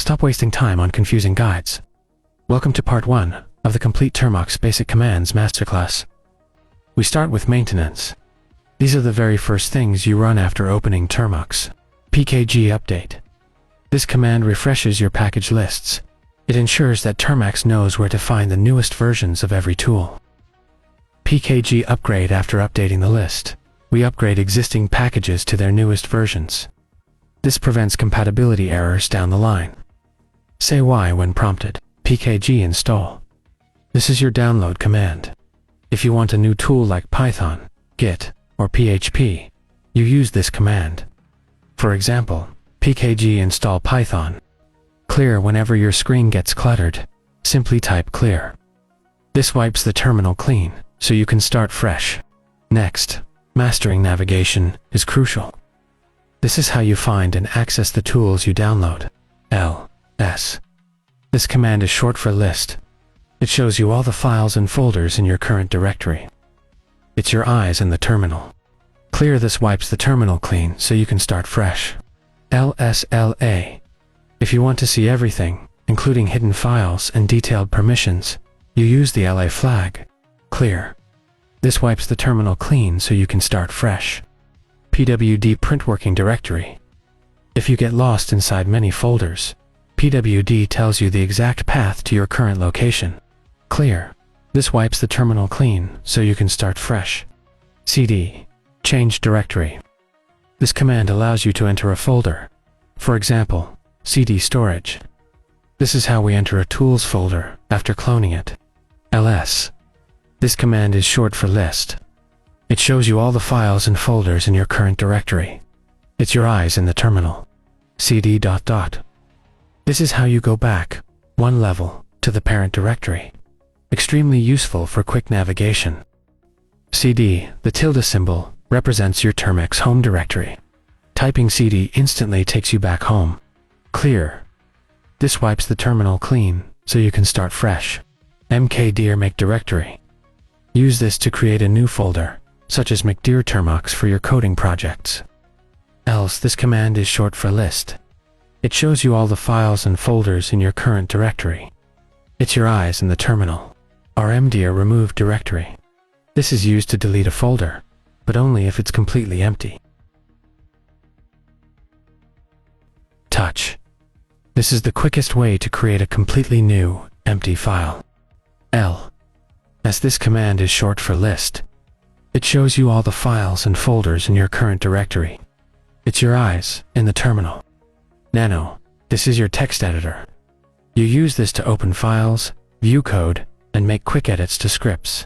stop wasting time on confusing guides. Welcome to part 1 of the Complete Termux Basic Commands Masterclass. We start with maintenance. These are the very first things you run after opening termux. pkg update. This command refreshes your package lists. It ensures that termux knows where to find the newest versions of every tool. pkg upgrade. After updating the list, we upgrade existing packages to their newest versions. This prevents compatibility errors down the line. Say why when prompted. pkg install. This is your download command. If you want a new tool like Python, Git, or PHP, you use this command. For example, pkg install Python. Clear. Whenever your screen gets cluttered, simply type clear. This wipes the terminal clean, so you can start fresh. Next, mastering navigation is crucial. This is how you find and access the tools you download. ls. This command is short for list. It shows you all the files and folders in your current directory. It's your eyes in the terminal. Clear. This wipes the terminal clean so you can start fresh. lsla. If you want to see everything, including hidden files and detailed permissions, you use the LA flag. Clear. This wipes the terminal clean so you can start fresh. pwd print working directory. If you get lost inside many folders, pwd tells you the exact path to your current location. Clear. This wipes the terminal clean so you can start fresh. cd. Change directory. This command allows you to enter a folder. For example, cd storage. This is how we enter a tools folder after cloning it. ls. This command is short for list. It shows you all the files and folders in your current directory. It's your eyes in the terminal. cd ... This is how you go back one level to the parent directory. Extremely useful for quick navigation. cd. The tilde symbol represents your termux home directory. Typing cd instantly takes you back home. Clear. This wipes the terminal clean so you can start fresh. mkdir make directory. Use this to create a new folder, such as mkdir termux for your coding projects. else. This command is short for list. It shows you all the files and folders in your current directory. It's your eyes in the terminal. rmdir remove directory. This is used to delete a folder, but only if it's completely empty. touch. This is the quickest way to create a completely new, empty file. as this command is short for list. It shows you all the files and folders in your current directory. It's your eyes in the terminal. Nano. This is your text editor. You use this to open files, view code, and make quick edits to scripts.